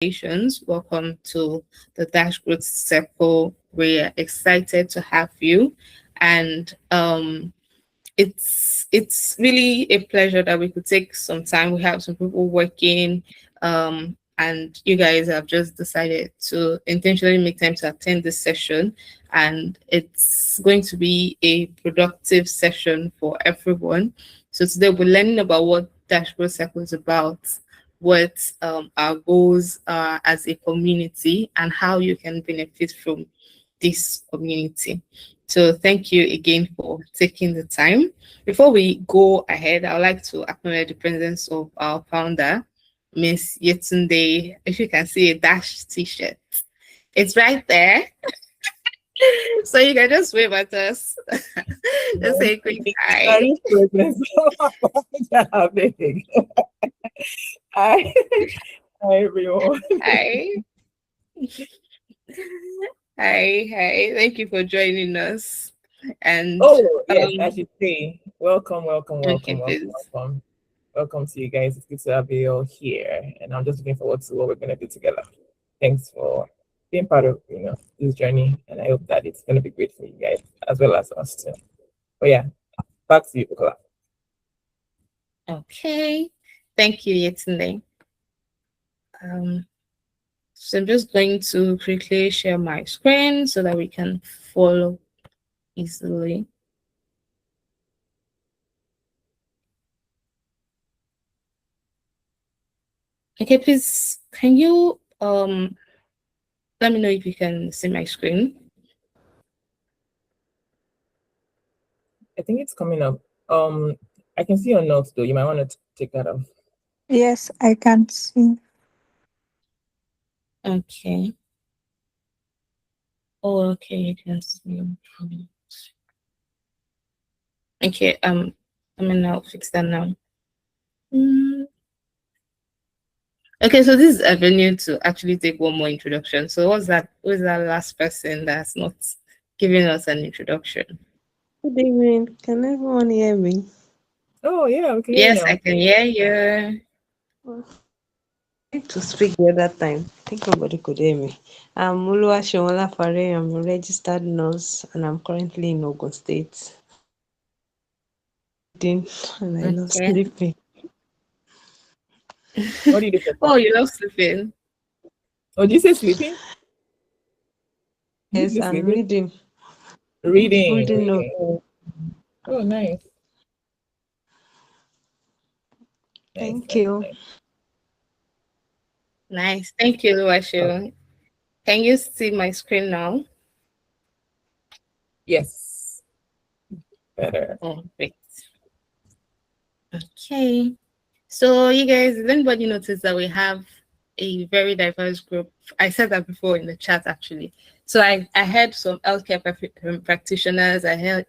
Welcome to the Dash Growth Circle. We're excited to have you, and it's really a pleasure that we could take some time. We have some people working, and you guys have just decided to intentionally make time to attend this session, and it's going to be a productive session for everyone. So today we're learning about what Dash Growth Circle is about, what our goals are as a community, and how you can benefit from this community. So thank you again for taking the time. Before we go ahead, I would like to acknowledge the presence of our founder, Miss Yetunde. If you can see a Dash t-shirt, it's right there. So you can just wave at us. Just say a quick hi. Hi. Hi, everyone. Hi. Hi. Thank you for joining us. And yes, I should say welcome. Okay, Welcome to you guys. It's good to have you all here, and I'm just looking forward to what we're gonna do together. Thanks for being part of this journey, and I hope that it's gonna be great for you guys as well as us too. But yeah, back to you, Bukola. Okay. Thank you, Yetunde. So I'm just going to quickly share my screen so that we can follow easily. Okay, please, can you let me know if you can see my screen? I think it's coming up. I can see your notes though. You might want to take that off. Yes, I can see. Okay. Oh, okay, you can see. Okay, I'm gonna fix that now. Okay, so this is a venue to actually take one more introduction. So who's that last person that's not giving us an introduction? Good evening. Can everyone hear me? Oh yeah, okay. Yes, I can hear you. I need to speak the other time. I think nobody could hear me. I'm Oluwaseun Olafare. I'm a registered nurse and I'm currently in Ogun State. And I love sleeping. What do you do? Oh, you love sleeping. Oh, did you say sleeping? Yes, I'm reading. Reading. Oh, nice. Thank you. Nice. Thank you, Oluwaseun. Can you see my screen now? Yes. Better. Oh, great. Okay. So you guys, did anybody notice that we have a very diverse group? I said that before in the chat actually. So I heard some healthcare practitioners, I heard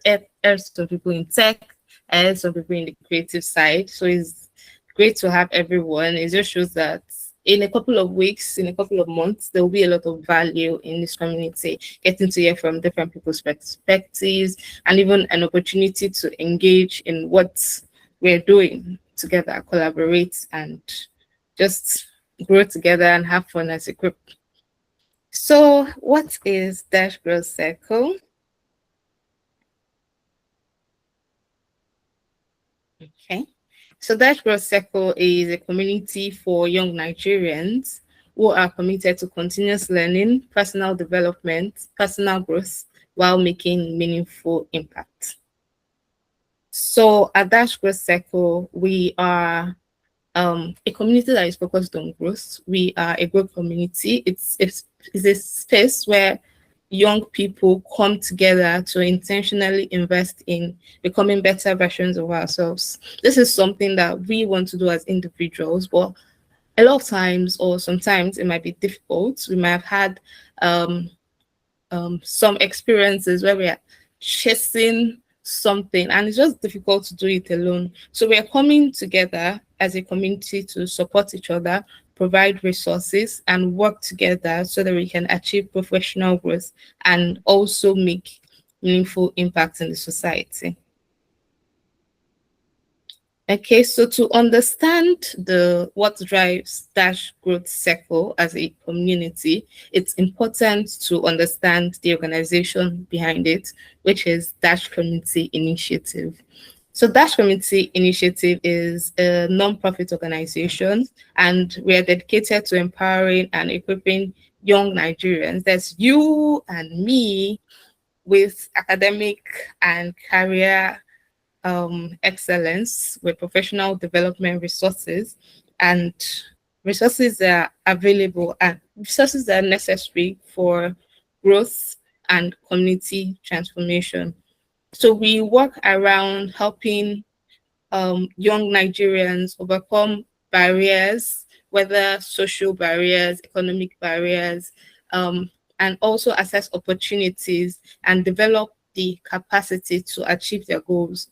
some people in tech, I heard some people in the creative side. So it's great to have everyone. It just shows that in a couple of weeks, in a couple of months, there will be a lot of value in this community, getting to hear from different people's perspectives, and even an opportunity to engage in what we're doing together, collaborate, and just grow together and have fun as a group. So what is Dash Growth Circle? Okay. So Dash Growth Circle is a community for young Nigerians who are committed to continuous learning, personal development, personal growth, while making meaningful impact. So at Dash Growth Circle, we are a community that is focused on growth. We are a growth community. It's a space where young people come together to intentionally invest in becoming better versions of ourselves. This is something that we want to do as individuals, but a lot of times or sometimes it might be difficult. We might have had some experiences where we are chasing something and it's just difficult to do it alone. So we are coming together as a community to support each other, provide resources, and work together so that we can achieve professional growth and also make meaningful impacts in the society. Okay, so to understand what drives Dash Growth Circle as a community, it's important to understand the organization behind it, which is Dash Community Initiative. So Dash Community Initiative is a non-profit organization, and we are dedicated to empowering and equipping young Nigerians. That's you and me with academic and career excellence, with professional development resources and resources that are available and resources that are necessary for growth and community transformation. So we work around helping young Nigerians overcome barriers, whether social barriers, economic barriers, and also assess opportunities and develop the capacity to achieve their goals.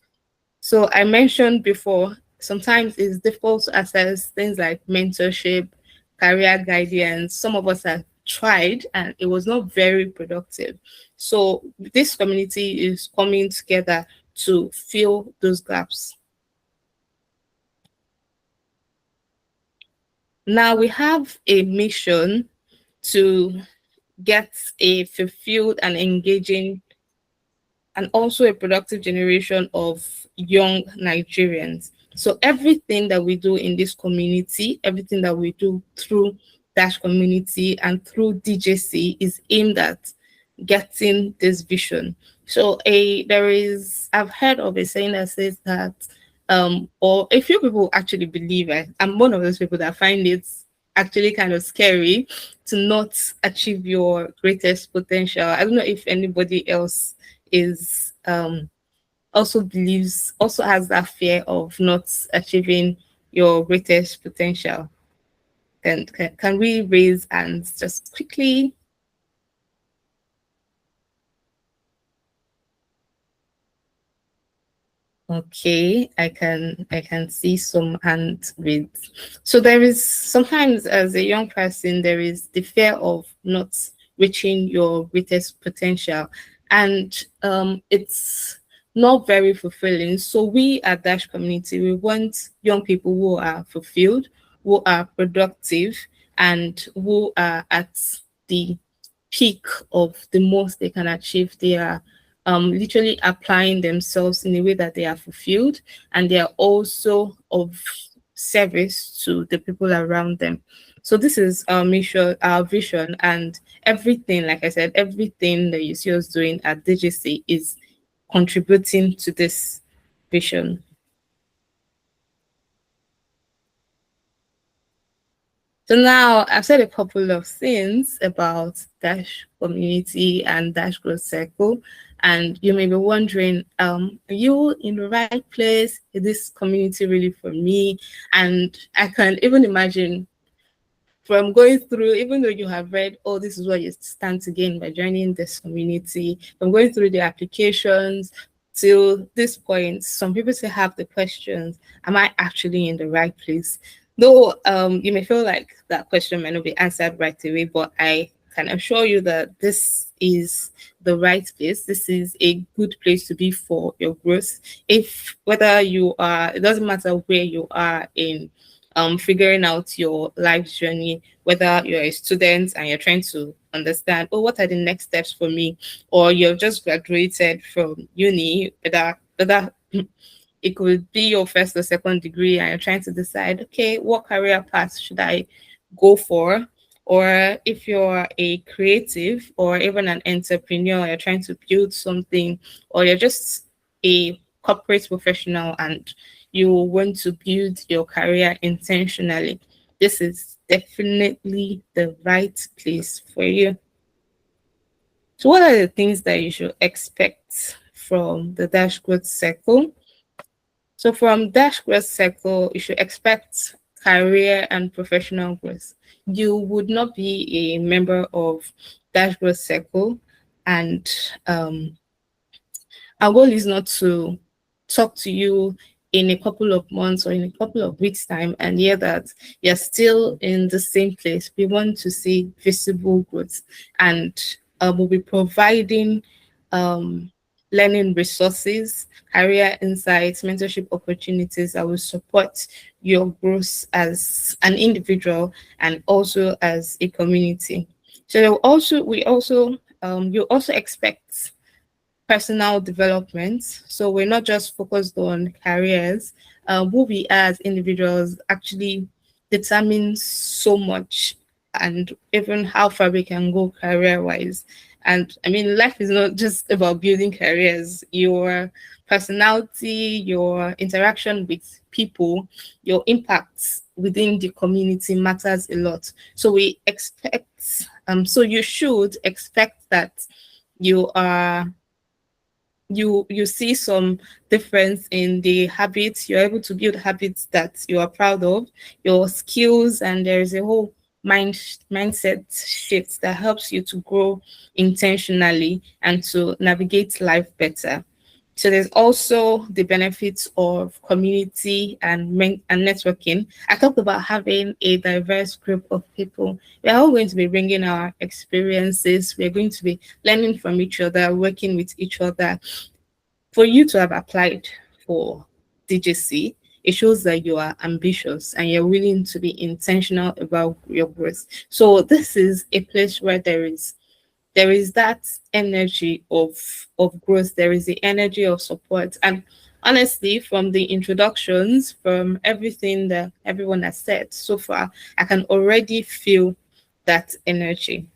So I mentioned before, sometimes it's difficult to access things like mentorship, career guidance. Some of us have tried and it was not very productive. So this community is coming together to fill those gaps. Now we have a mission to get a fulfilled and engaging and also a productive generation of young Nigerians. So everything that we do in this community, everything that we do through Dash community and through DGC is aimed at getting this vision. So I've heard of a saying that says that or a few people actually believe it. I'm one of those people that find it actually kind of scary to not achieve your greatest potential. I don't know if anybody else is also has that fear of not achieving your greatest potential. Can we raise hands just quickly? Okay, I can see some hands raised. So there is sometimes as a young person there is the fear of not reaching your greatest potential, and it's not very fulfilling. So we at Dash Community we want young people who are fulfilled, who are productive, and who are at the peak of the most they can achieve. They are literally applying themselves in a way that they are fulfilled and they are also of service to the people around them. So this is our mission, our vision, and everything, like I said, everything that you see us doing at DGC is contributing to this vision. So now I've said a couple of things about Dash community and Dash growth circle, and you may be wondering, are you in the right place? Is this community really for me? And I can even imagine from going through, even though you have read, oh, this is what you stand to gain by joining this community, from going through the applications till this point, some people still have the questions, am I actually in the right place? Though you may feel like that question may not be answered right away, but I can assure you that this is the right place. This is a good place to be for your growth. If whether you are, it doesn't matter where you are in figuring out your life journey, whether you're a student and you're trying to understand, oh, what are the next steps for me, or you've just graduated from uni, whether it could be your first or second degree and you're trying to decide, okay, what career path should I go for? Or if you're a creative or even an entrepreneur, you're trying to build something, or you're just a corporate professional and you want to build your career intentionally, this is definitely the right place for you. So, what are the things that you should expect from the Dash Growth Circle? So, from Dash Growth Circle, you should expect career and professional growth. You would not be a member of Dash Growth Circle, and our goal is not to talk to you in a couple of months or in a couple of weeks' time and hear that you're still in the same place. We want to see visible growth, and we'll be providing learning resources, career insights, mentorship opportunities that will support your growth as an individual and also as a community. So we also you also expect personal development. So we're not just focused on careers. Who we are as individuals actually determines so much, and even how far we can go career wise. And I mean, life is not just about building careers. Your personality, your interaction with people, your impacts within the community matters a lot. So we expect, so you should expect that you are you see some difference in the habits. You're able to build habits that you are proud of, your skills, and there is a whole mindset shift that helps you to grow intentionally and to navigate life better. So there's also the benefits of community and and networking. I talked about having a diverse group of people. We're all going to be bringing our experiences. We're going to be learning from each other, working with each other. For you to have applied for DGC, it shows that you are ambitious and you're willing to be intentional about your growth. So this is a place where there is that energy of growth. There is the energy of support. And honestly, from the introductions, from everything that everyone has said so far, I can already feel that energy.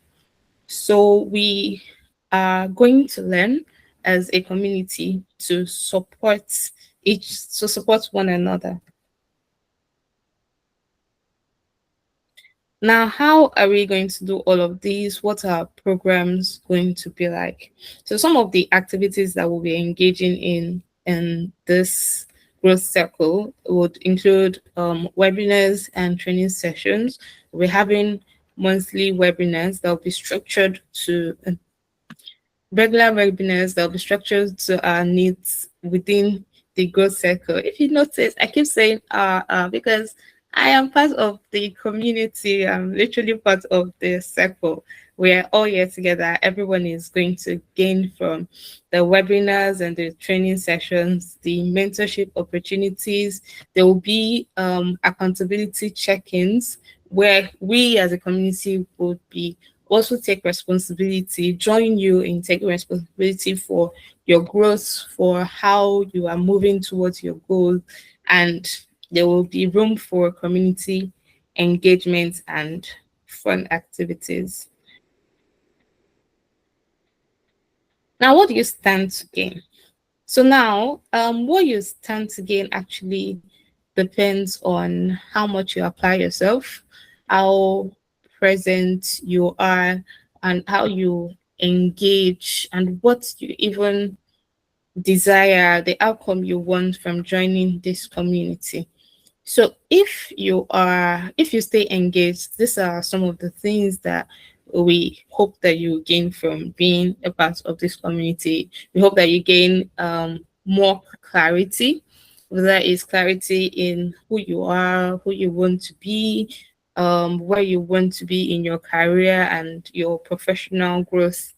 So we are going to learn as a community to support one another. Now, how are we going to do all of these? What are programs going to be like? So some of the activities that we'll be engaging in this growth circle would include webinars and training sessions. We're having monthly webinars that will be structured to regular webinars that will be structured to our needs within the growth circle. If you notice, I keep saying because I am part of the community. I'm literally part of the circle. We're all here together. Everyone is going to gain from the webinars and the training sessions, the mentorship opportunities. There will be accountability check-ins where we as a community would be also take responsibility, join you in taking responsibility for your growth, for how you are moving towards your goal, and there will be room for community engagement and fun activities. Now, what do you stand to gain? So now, what you stand to gain actually depends on how much you apply yourself, how present you are, and how you engage, and what you even desire, the outcome you want from joining this community. So if you stay engaged, these are some of the things that we hope that you gain from being a part of this community. We hope that you gain more clarity, whether that is clarity in who you are, who you want to be, where you want to be in your career and your professional growth.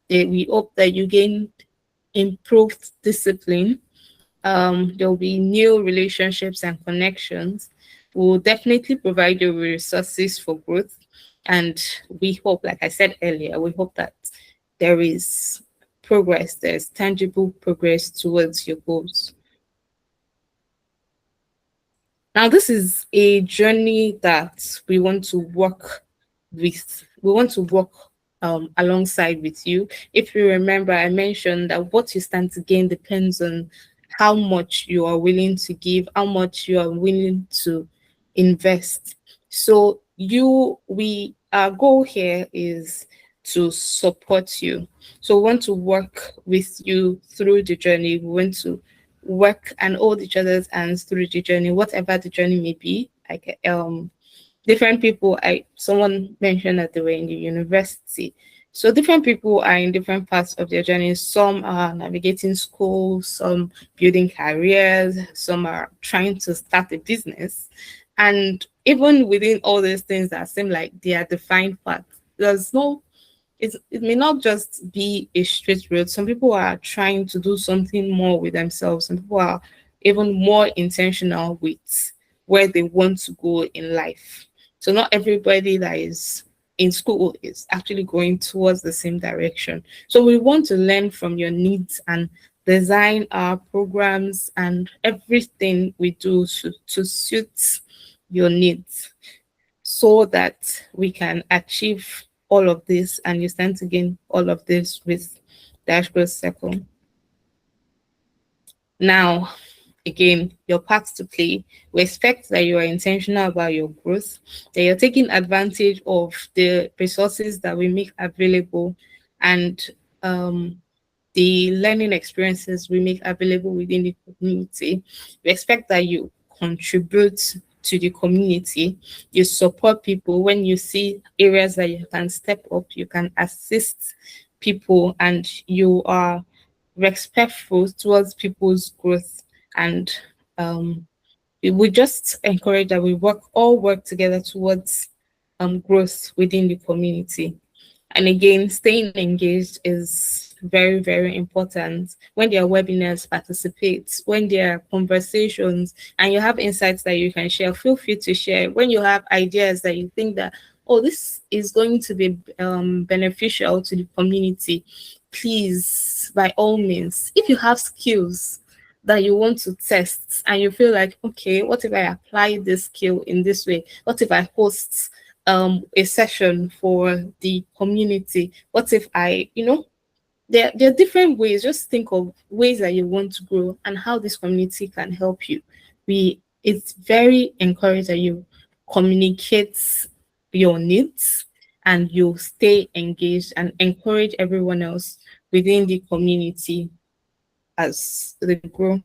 We hope that you gain improved discipline. There will be new relationships and connections. We'll definitely provide you with resources for growth. And we hope, like I said earlier, we hope that there is progress, there's tangible progress towards your goals. Now, this is a journey that we want to work with. We want to work alongside with you. If you remember, I mentioned that what you stand to gain depends on how much you are willing to give, how much you are willing to invest. So our goal here is to support you. So we want to work with you through the journey. We want to work and hold each other's hands through the journey, whatever the journey may be. Like different people, someone mentioned that they were in the university. So different people are in different parts of their journey. Some are navigating school, some building careers, some are trying to start a business. And even within all these things that seem like they are defined paths, there's no it may not just be a straight road. Some people are trying to do something more with themselves. Some people are even more intentional with where they want to go in life. So not everybody that is in school is actually going towards the same direction. So we want to learn from your needs and design our programs and everything we do to suit your needs so that we can achieve all of this and you stand to gain all of this with Dashboard Circle. Now, again, your part to play. We expect that you are intentional about your growth, that you're taking advantage of the resources that we make available and the learning experiences we make available within the community. We expect that you contribute to the community, you support people when you see areas that you can step up, you can assist people, and you are respectful towards people's growth. And we just encourage that we all work together towards growth within the community. And again, staying engaged is very, very important. When there are webinars, participate. When there are conversations and you have insights that you can share, feel free to share. When you have ideas that you think that, oh, this is going to be beneficial to the community, please, by all means, if you have skills that you want to test and you feel like, okay, what if I apply this skill in this way? What if I host a session for the community? What if I, there are different ways. Just think of ways that you want to grow and how this community can help you. It's very encouraged that you communicate your needs and you stay engaged and encourage everyone else within the community as they grow.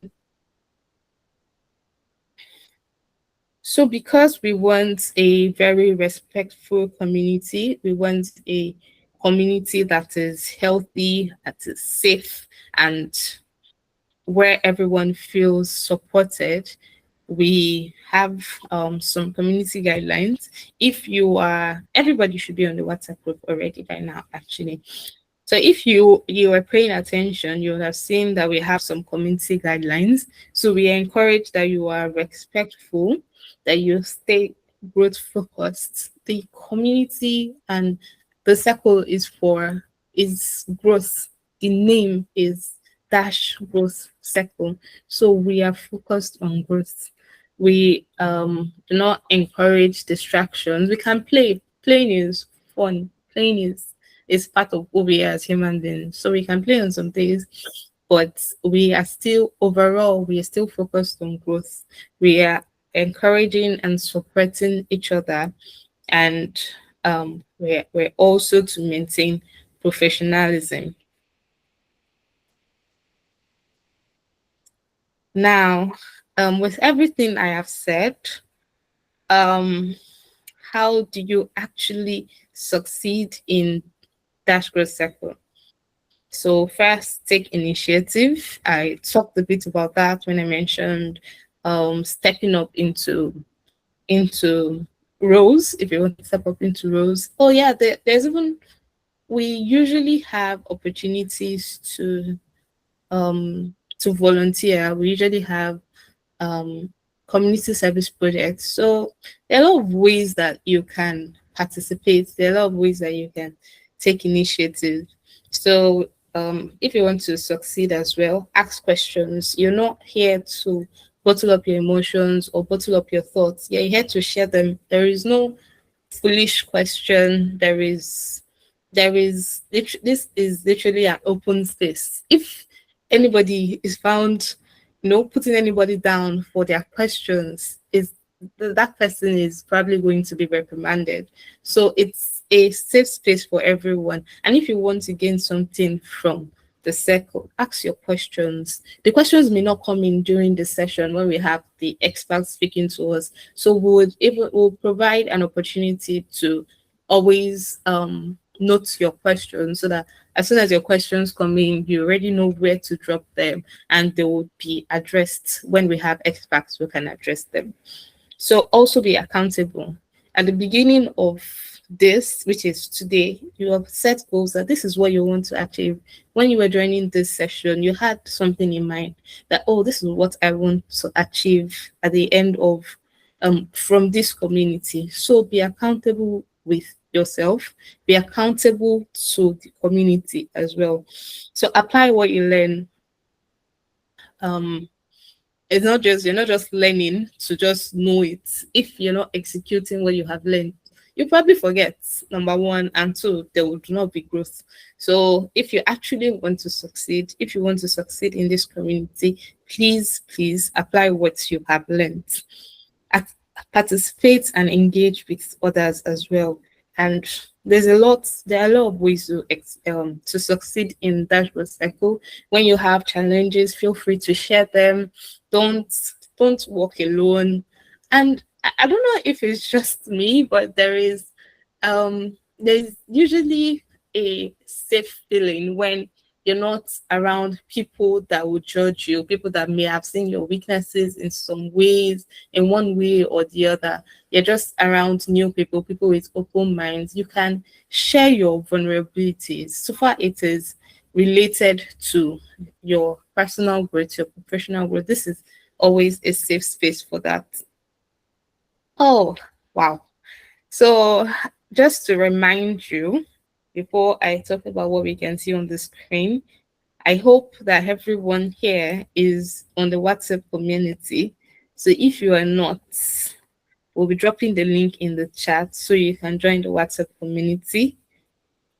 So because we want a very respectful community, we want a community that is healthy, that is safe, and where everyone feels supported, we have some community guidelines. Everybody should be on the WhatsApp group already by now, actually. So if you were paying attention, you would have seen that we have some community guidelines. So we encourage that you are respectful, that you stay growth focused. The community and the circle is growth. The name is Dash Growth Circle. So we are focused on growth. We do not encourage distractions. We can play. Playing is fun. Playing is part of who we are as human beings. So we can play on some things, but we are still focused on growth. We are encouraging and supporting each other, and we're also to maintain professionalism. Now, with everything I have said, how do you actually succeed in Dash Growth Circle? So first, take initiative. I talked a bit about that when I mentioned stepping up into roles. If you want to step up into roles, oh yeah, we usually have opportunities to volunteer. We usually have community service projects. So there are a lot of ways that you can participate. There are a lot of ways that you can take initiative. So if you want to succeed as well, ask questions. You're not here to bottle up your emotions or bottle up your thoughts. You're here to share them. There is no foolish question. This is literally an open space. If anybody is found, putting anybody down for their questions, that person is probably going to be reprimanded. So it's a safe space for everyone. And if you want to gain something from the circle, ask your questions. The questions may not come in during the session when we have the experts speaking to us. So we'll provide an opportunity to always note your questions so that as soon as your questions come in, you already know where to drop them and they will be addressed when we have experts who can address them. So also be accountable. At the beginning of this, which is today, you have set goals that this is what you want to achieve. When you were joining this session, you had something in mind that, oh, this is what I want to achieve at the end of from this community. So be accountable with yourself, be accountable to the community as well. So apply what you learn. Um, it's not just you're not just learning to just know it. If you're not executing what you have learned, you probably forget. Number one, and two, there would not be growth. So if you actually want to succeed, if you want to succeed in this community, please apply what you have learned. Ac- Participate and engage with others as well. And there are a lot of ways to succeed in dashboard cycle. When you have challenges, feel free to share them. Don't don't walk alone. And I don't know if it's just me, but there's usually a safe feeling when you're not around people that will judge you, people that may have seen your weaknesses in some ways, in one way or the other. You're just around new people, people with open minds. You can share your vulnerabilities. So far, it is related to your personal growth, your professional growth. This is always a safe space for that. Oh, wow. So, just to remind you, before I talk about what we can see on the screen, I hope that everyone here is on the WhatsApp community. So, if you are not, we'll be dropping the link in the chat so you can join the WhatsApp community.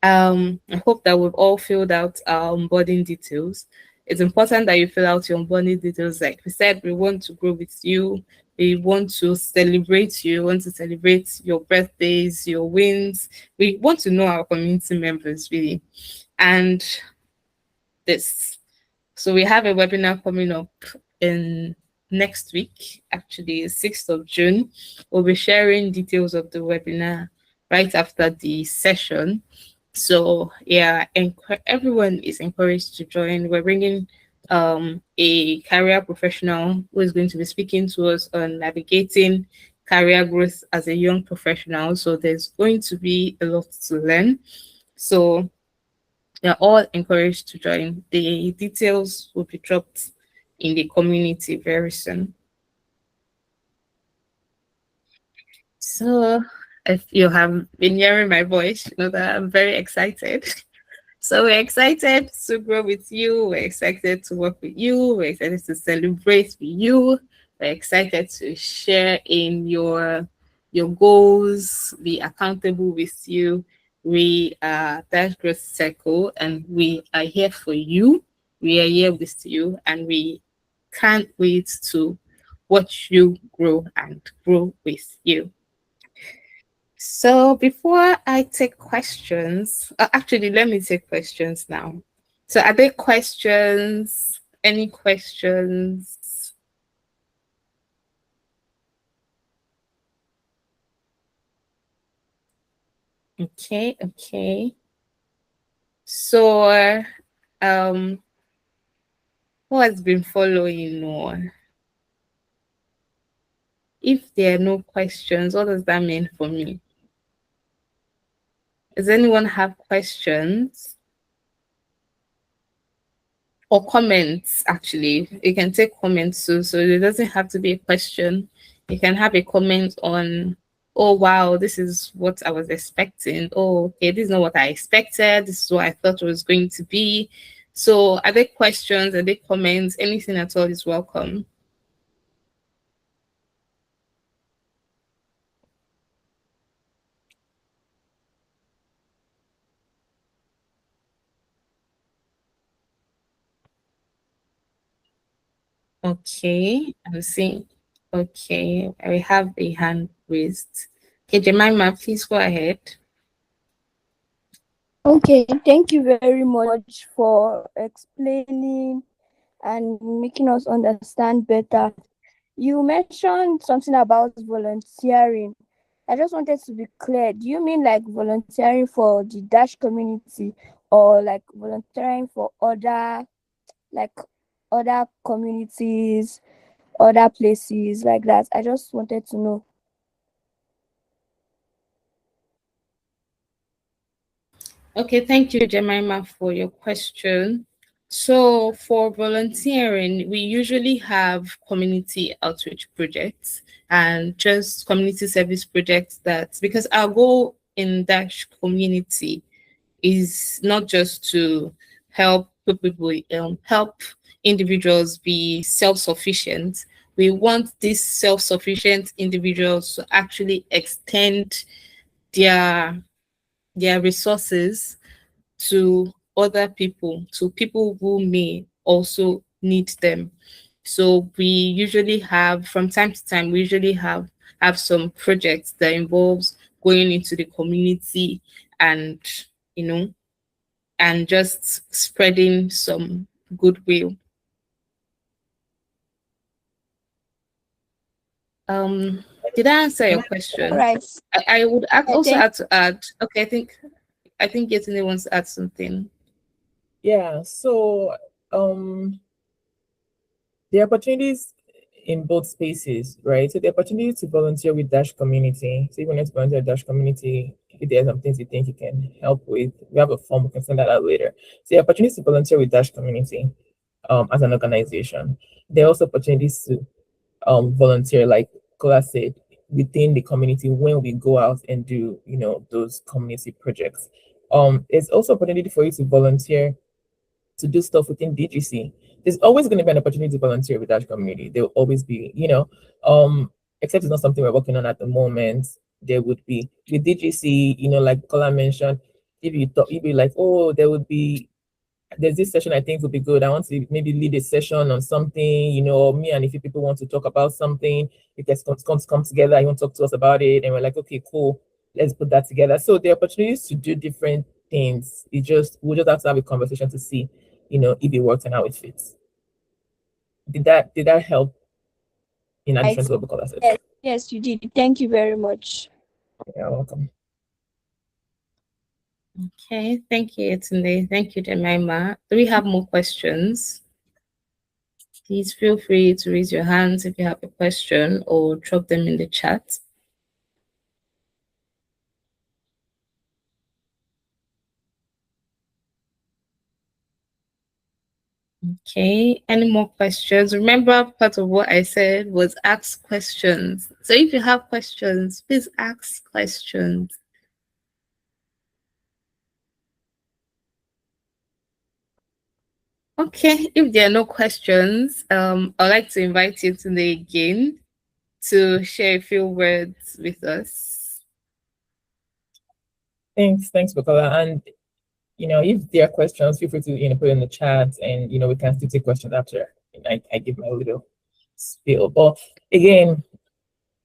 I hope that we've all filled out our onboarding details. It's important that you fill out your onboarding details. Like we said, we want to grow with you. We want to celebrate you. We want to celebrate your birthdays, your wins. We want to know our community members really. And this. So we have a webinar coming up in next week, actually 6th of June. We'll be sharing details of the webinar right after the session. So yeah, everyone is encouraged to join. We're bringing a career professional who is going to be speaking to us on navigating career growth as a young professional. So there's going to be a lot to learn. So you're all encouraged to join. The details will be dropped in the community very soon. So if you have been hearing my voice, you know that I'm very excited. So we're excited to grow with you. We're excited to work with you. We're excited to celebrate with you. We're excited to share in your goals, be accountable with you. We are Dash Growth Circle and we are here for you. We are here with you and we can't wait to watch you grow and grow with you. So before I take questions, actually, let me take questions now. So are there questions? Any questions? Okay. So, um, who has been following on? If there are no questions, what does that mean for me? Does anyone have questions? Or comments, actually. You can take comments too, so it doesn't have to be a question. You can have a comment on, oh wow, this is what I was expecting. Oh, okay, this is not what I expected. This is what I thought it was going to be. So are there questions, are there comments, anything at all is welcome. Okay, I'm seeing. Okay, I have a hand raised. Okay, Jemima, please go ahead. Okay, thank you very much for explaining and making us understand better. You mentioned something about volunteering. I just wanted to be clear. Do you mean like volunteering for the Dash community or like volunteering for like other communities, other places like that? I just wanted to know. Okay, thank you, Jemima, for your question. So for volunteering, we usually have community outreach projects and just community service projects that, because our goal in Dash community is not just to help people, help individuals be self-sufficient. We want these self-sufficient individuals to actually extend their resources to other people, to people who may also need them. So we usually have, from time to time, we usually have some projects that involves going into the community and, you know, and just spreading some goodwill. Did I answer your All question? right. I would also Thank add to add. Okay, I think Yetunde wants to add something. Yeah, so the opportunities in both spaces, right? So the opportunity to volunteer with Dash community. So even if you volunteer with Dash community, if there's some things you think you can help with, we have a form, we can send that out later. So the opportunity to volunteer with Dash community as an organization. There are also opportunities to volunteer, like Kola said, within the community when we go out and do, those community projects. It's also opportunity for you to volunteer to do stuff within DGC. There's always going to be an opportunity to volunteer with that community. There will always be, except it's not something we're working on at the moment. There would be with DGC, like Kola mentioned, if you thought, you'd be like, oh, there's this session I think would be good. I want to maybe lead a session on something, or me and a few people want to talk about something. If guys come together, you want to talk to us about it, and we're like, okay, cool, let's put that together. So the opportunities to do different things, we'll just have to have a conversation to see, if it works and how it fits. Did that help in addition to what Bukola said? Yes, yes, you did. Thank you very much. You're welcome. Okay, thank you, Yetunde. Thank you, Jemima. Do we have more questions? Please feel free to raise your hands if you have a question or drop them in the chat. Okay, any more questions? Remember, part of what I said was ask questions. So if you have questions, please ask questions. Okay, if there are no questions, I'd like to invite you today again to share a few words with us. Thanks, Bukola. And if there are questions, feel free to put in the chat, and we can still take questions after I give my little spiel. But again,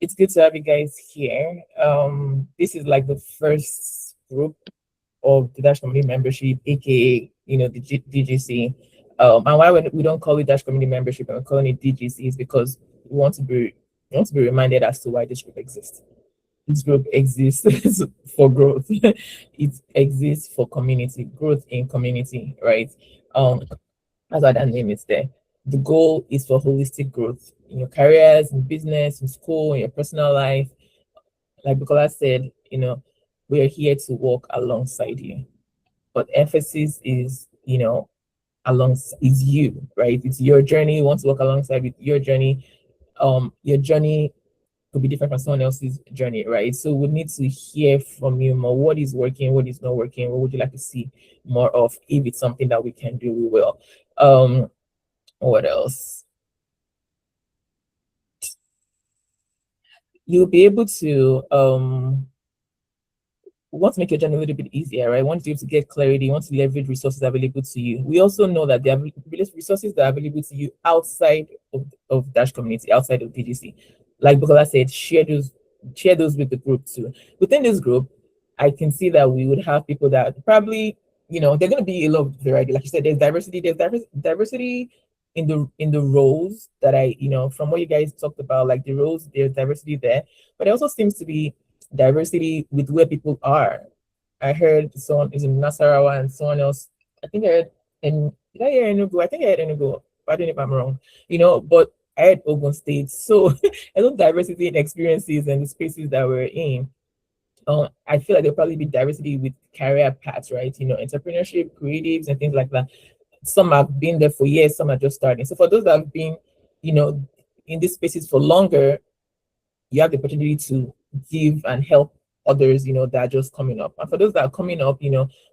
it's good to have you guys here. This is like the first group of the Dash Community Membership, aka the DGC. And why we don't call it Dash Community Membership and we're calling it DGC is because we want to be reminded as to why this group exists. This group exists for growth. It exists for community growth in community, right? That's why that name is there. The goal is for holistic growth in your careers, in business, in school, in your personal life. Like Bukola said, we are here to walk alongside you. But emphasis is, is you, right? It's your journey. You want to walk alongside with your journey. Your journey could be different from someone else's journey, right? So we need to hear from you more. What is working? What is not working? What would you like to see more of? If it's something that we can do, we will. What else? You'll be able to want to make your journey a little bit easier, right? Want you to get clarity, want to leverage resources available to you. We also know that there are resources that are available to you outside of Dash community, outside of DGC. Like Bukola said, share those with the group too. Within this group, I can see that we would have people that probably, they're going to be a lot of variety. Like you said, there's diversity. There's diversity in the roles that from what you guys talked about, like the roles, there's diversity there. But it also seems to be diversity with where people are. I heard someone is in Nasarawa and someone else. I think I heard did I hear Enugu? I think I heard Enugu. I don't know if I'm wrong. But I heard Ogun State. So I know diversity in experiences and the spaces that we're in. I feel like there'll probably be diversity with career paths, right? Entrepreneurship, creatives, and things like that. Some have been there for years, some are just starting. So for those that have been, in these spaces for longer, you have the opportunity to give and help others, that are just coming up. And for those that are coming up,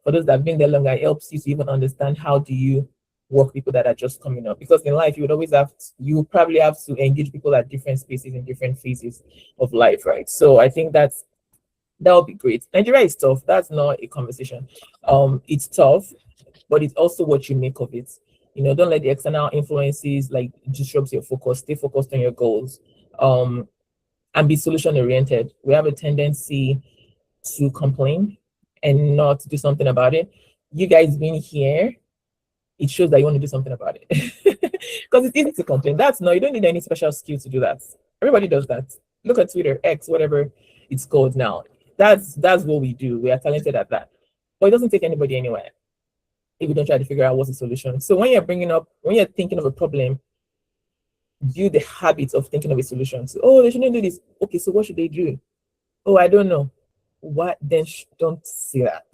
for those that have been there longer, it helps you to even understand how do you work with people that are just coming up. Because in life, you probably have to engage people at different spaces in different phases of life, right? So I think that would be great. Nigeria is tough. That's not a conversation. It's tough, but it's also what you make of it. Don't let the external influences like disrupt your focus. Stay focused on your goals. And be solution oriented. We have a tendency to complain and not do something about it. You guys being here, it shows that you want to do something about it. Because it's easy to complain. You don't need any special skill to do that. Everybody does that. Look at Twitter, X, whatever it's called now. That's what we do. We are talented at that. But it doesn't take anybody anywhere if you don't try to figure out what's the solution. So when you're thinking of a problem, build the habit of thinking of a solution. So, oh, they shouldn't do this. Okay, so what should they do? Oh, I don't know. What? Then don't say that.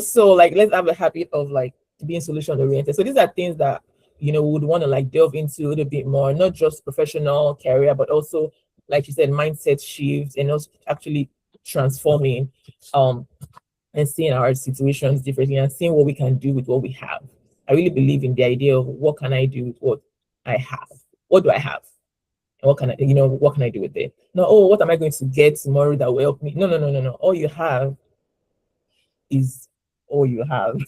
So like, let's have a habit of like being solution oriented. So these are things that, we would want to like delve into a little bit more, not just professional career, but also, like you said, mindset shifts and also actually transforming, and seeing our situations differently and seeing what we can do with what we have. I really believe in the idea of what can I do with what I have? What do I have? And what can I do with it? No, oh, what am I going to get tomorrow that will help me? No. All you have is all you have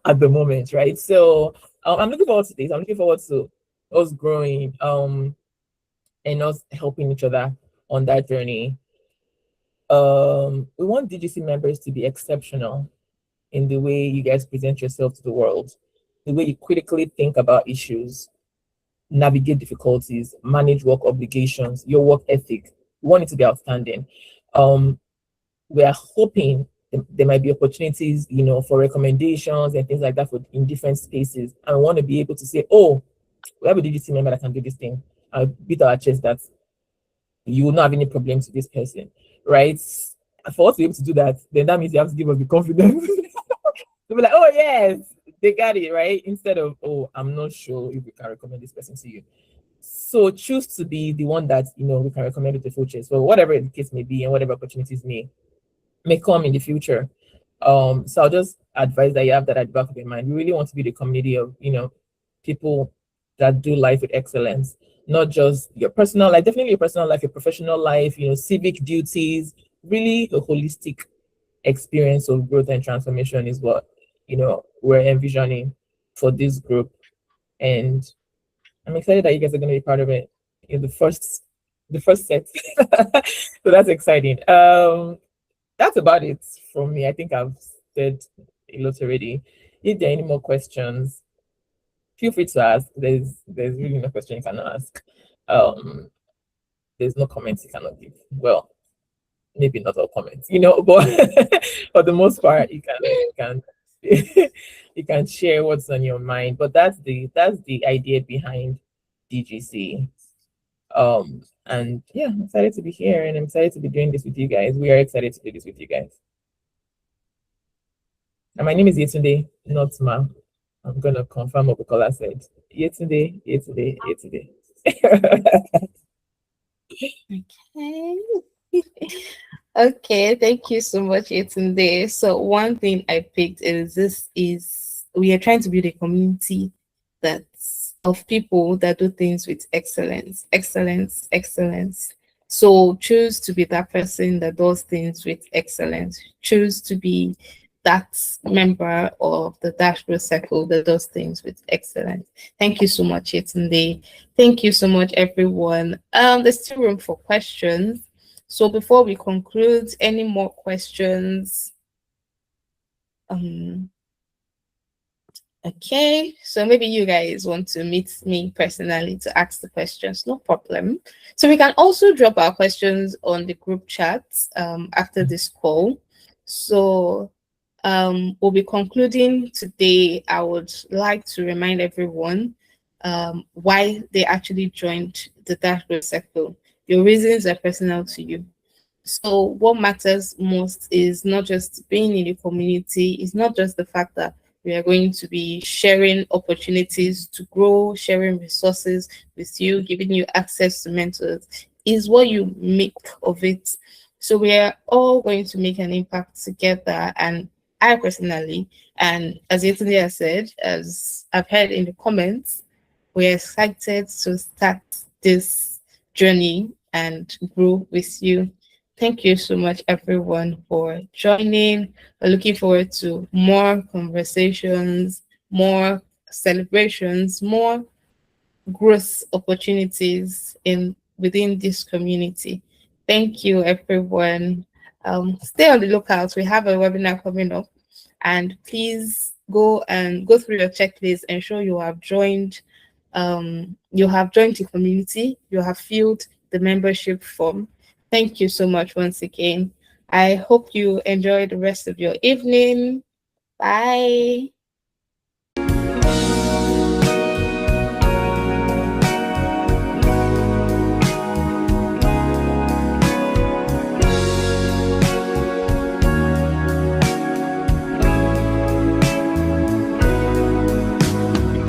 at the moment, right? So I'm looking forward to this. I'm looking forward to us growing and us helping each other on that journey. We want DGC members to be exceptional in the way you guys present yourself to the world, the way you critically think about issues, navigate difficulties, manage work obligations, your work ethic. We want it to be outstanding. We are hoping there might be opportunities, for recommendations and things like that in different spaces. And we want to be able to say, oh, we have a DGC member that can do this thing. I'll beat our chest that you will not have any problems with this person, right? For us to be able to do that, then that means you have to give us the confidence to be like, oh yes, they got it, right? Instead of, oh, I'm not sure if we can recommend this person to you. So choose to be the one that, we can recommend with the full chest. So whatever the case may be and whatever opportunities may come in the future. So I'll just advise that you have that at the back of your mind. We really want to be the community of, people that do life with excellence, not just your personal life, definitely your personal life, your professional life, civic duties, really a holistic experience of growth and transformation is what, we're envisioning for this group. And I'm excited that you guys are going to be part of it in the first set. So that's exciting. That's about it from me. I think I've said a lot already. If there are any more questions, feel free to ask. There's really no question you cannot ask. There's no comments you cannot give. Well, maybe not all comments, but for the most part, you can you can share what's on your mind. But that's the idea behind DGC. And yeah, I'm excited to be here and I'm excited to be doing this with you guys. We are excited to do this with you guys. And my name is Yetunde, not Ma. I'm gonna confirm what Bukola said. Yetunde. Okay. Okay, thank you so much, Yetunde. So one thing I picked is we are trying to build a community that's of people that do things with excellence. So choose to be that person that does things with excellence. Choose to be that member of the dashboard circle that does things with excellence. Thank you so much, Yetunde. Thank you so much, everyone. There's still room for questions. So before we conclude, any more questions? Okay, so maybe you guys want to meet me personally to ask the questions, no problem. So we can also drop our questions on the group chat after this call. So we'll be concluding today. I would like to remind everyone why they actually joined the dashboard circle. Your reasons are personal to you. So what matters most is not just being in the community, it's not just the fact that we are going to be sharing opportunities to grow, sharing resources with you, giving you access to mentors, is what you make of it. So we are all going to make an impact together. And I personally, and as Yetunde has said, as I've heard in the comments, we're excited to start this journey and grow with you. Thank you so much, everyone, for joining. We're looking forward to more conversations, more celebrations, more growth opportunities in within this community. Thank you, everyone. Stay on the lookout. We have a webinar coming up, and please go through your checklist. Ensure you have joined the community. You have filled the membership form. Thank you so much once again. I hope you enjoy the rest of your evening. Bye.